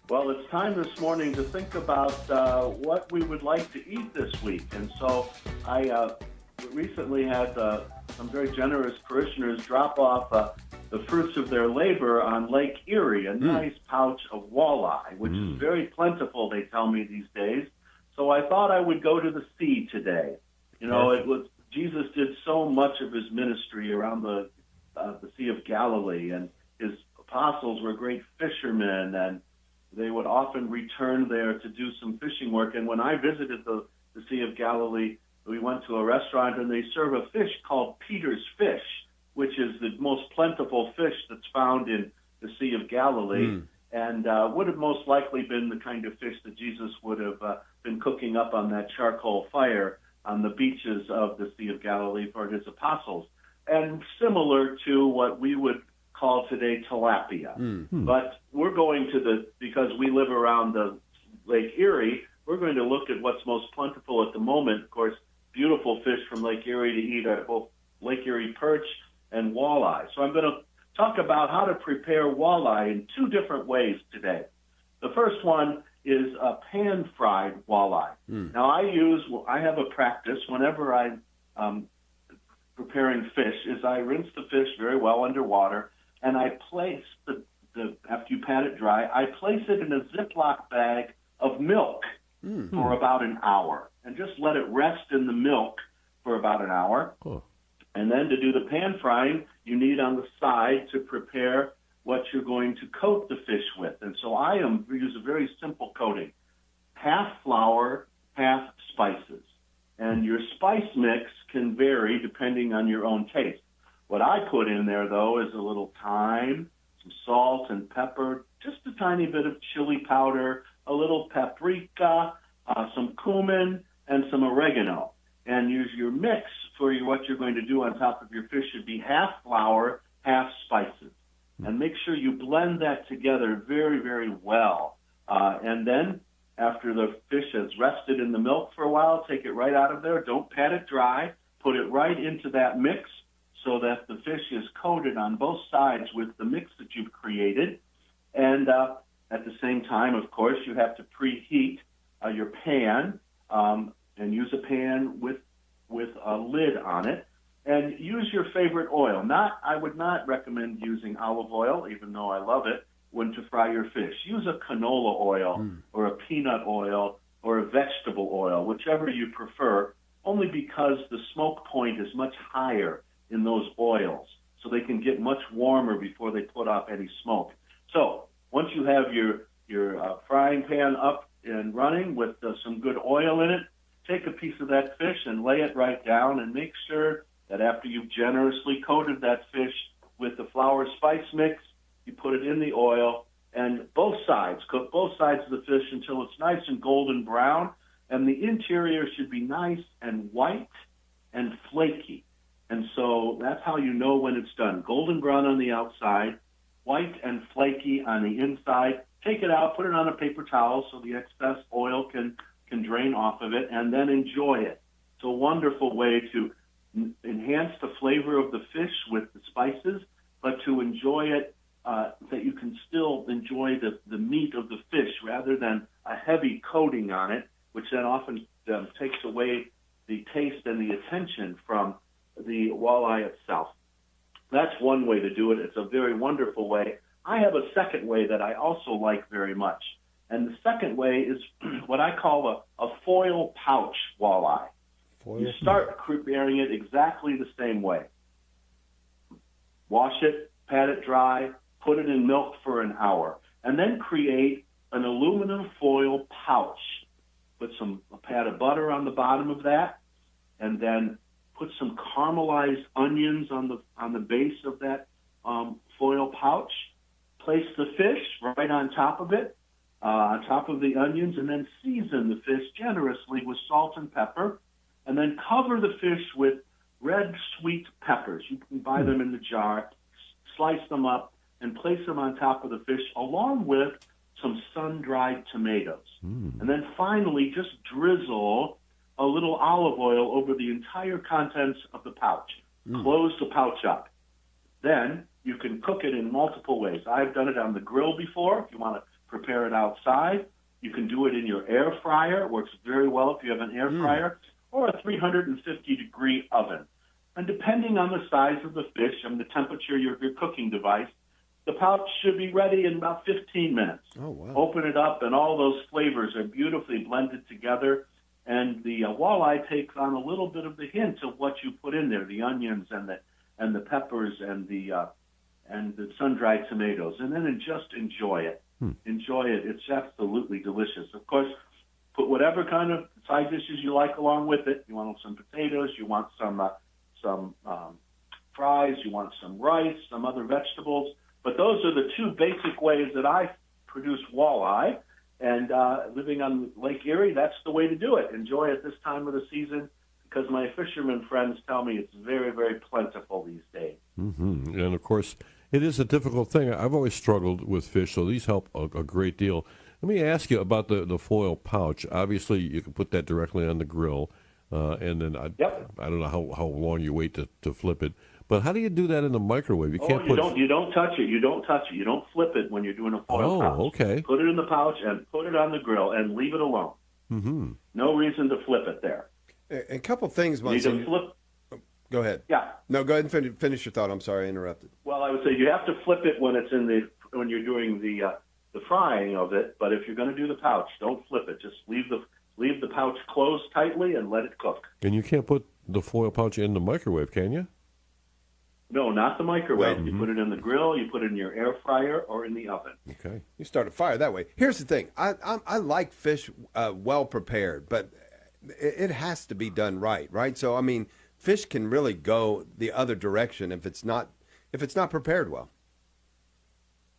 Well, it's time this morning to think about what we would like to eat this week. And so I recently had some very generous parishioners drop off the fruits of their labor on Lake Erie, a nice pouch of walleye, which is very plentiful, they tell me these days. So I thought I would go to the sea today. You know, it was Jesus did so much of his ministry around the Sea of Galilee, and his apostles were great fishermen, and they would often return there to do some fishing work. And when I visited the Sea of Galilee, we went to a restaurant, and they serve a fish called Peter's fish, which is the most plentiful fish that's found in the Sea of Galilee, and would have most likely been the kind of fish that Jesus would have been cooking up on that charcoal fire on the beaches of the Sea of Galilee for his apostles, and similar to what we would call today tilapia. But we're going to because we live around the Lake Erie, we're going to look at what's most plentiful at the moment. Of course, beautiful fish from Lake Erie to eat are both Lake Erie perch and walleye. So I'm going to talk about how to prepare walleye in two different ways today. The first one is a pan-fried walleye. Now I have a practice whenever I'm preparing fish is I rinse the fish very well underwater, and I place after you pat it dry, I place it in a Ziploc bag of milk for about an hour, and just let it rest in the milk for about an hour. Cool. And then to do the pan frying, you need on the side to prepare what you're going to coat the fish with. And so I use a very simple coating, half flour, half spices. And your spice mix can vary depending on your own taste. What I put in there, though, is a little thyme, some salt and pepper, just a tiny bit of chili powder, a little paprika, some cumin, and some oregano. And use your mix for what you're going to do on top of your fish should be half flour, half spices. And make sure you blend that together very, very well. And then after the fish has rested in the milk for a while, take it right out of there. Don't pat it dry. Put it right into that mix so that the fish is coated on both sides with the mix that you've created. And at the same time, of course, you have to preheat your pan and use a pan with a lid on it. And use your favorite oil. I would not recommend using olive oil, even though I love it, when to fry your fish. Use a canola oil or a peanut oil or a vegetable oil, whichever you prefer, only because the smoke point is much higher in those oils, so they can get much warmer before they put off any smoke. So once you have your frying pan up and running with some good oil in it, take a piece of that fish and lay it right down, and make sure that after you've generously coated that fish with the flour spice mix, you put it in the oil, and cook both sides of the fish until it's nice and golden brown, and the interior should be nice and white and flaky. And so that's how you know when it's done. Golden brown on the outside, white and flaky on the inside. Take it out, put it on a paper towel so the excess oil can drain off of it, and then enjoy it. It's a wonderful way to enhance the flavor of the fish with the spices, but to enjoy it, that you can still enjoy the meat of the fish rather than a heavy coating on it, which then often takes away the taste and the attention from the walleye itself. That's one way to do it. It's a very wonderful way. I have a second way that I also like very much. And the second way is what I call a foil pouch walleye. You start preparing it exactly the same way. Wash it, pat it dry, put it in milk for an hour, and then create an aluminum foil pouch. Put a pat of butter on the bottom of that, and then put some caramelized onions on the base of that foil pouch. Place the fish right on top of it, on top of the onions, and then season the fish generously with salt and pepper. And then cover the fish with red sweet peppers. You can buy them in the jar, slice them up, and place them on top of the fish along with some sun-dried tomatoes. And then finally, just drizzle a little olive oil over the entire contents of the pouch. Close the pouch up. Then you can cook it in multiple ways. I've done it on the grill before. If you want to prepare it outside. You can do it in your air fryer. It works very well if you have an air fryer, or a 350-degree oven. And depending on the size of the fish and the temperature of your cooking device, the pouch should be ready in about 15 minutes. Oh, wow. Open it up, and all those flavors are beautifully blended together. And the walleye takes on a little bit of the hint of what you put in there, the onions and the peppers and the sun-dried tomatoes, and then just enjoy it. Enjoy it. It's absolutely delicious. Of course, put whatever kind of side dishes you like along with it. You want some potatoes, you want some fries, you want some rice, some other vegetables. But those are the two basic ways that I produce walleye. And living on Lake Erie, that's the way to do it. Enjoy it this time of the season, because my fishermen friends tell me it's very, very plentiful these days. Mm-hmm. And, of course, it is a difficult thing. I've always struggled with fish, so these help a great deal. Let me ask you about the foil pouch. Obviously, you can put that directly on the grill, and then I don't know how long you wait to flip it. But how do you do that in the microwave? You can't you don't touch it. You don't touch it. You don't flip it when you're doing a foil pouch. Oh, okay. Put it in the pouch and put it on the grill and leave it alone. Mm-hmm. No reason to flip it there. A couple things, Monsignor. You can flip. Go ahead. Yeah. No, go ahead and finish your thought. I'm sorry, I interrupted. Well, I would say you have to flip it when it's when you're doing the frying of it. But if you're going to do the pouch, don't flip it. Just leave the pouch closed tightly and let it cook. And you can't put the foil pouch in the microwave, can you? No, not the microwave. You put it in the grill, you put it in your air fryer, or in the oven. Okay. You start a fire that way. Here's the thing. I like fish well prepared, but it has to be done right? So, I mean, fish can really go the other direction if it's not prepared well.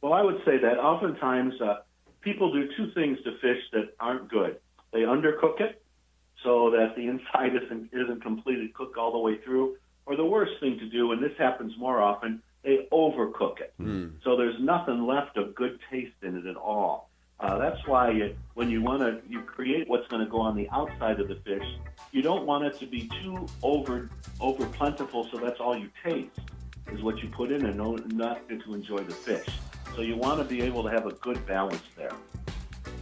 Well, I would say that oftentimes people do two things to fish that aren't good. They undercook it so that the inside isn't completely cooked all the way through. Or the worst thing to do, and this happens more often, they overcook it. So there's nothing left of good taste in it at all. That's why when you create what's going to go on the outside of the fish, you don't want it to be too over plentiful, so that's all you taste is what you put in and not to enjoy the fish. So you want to be able to have a good balance there.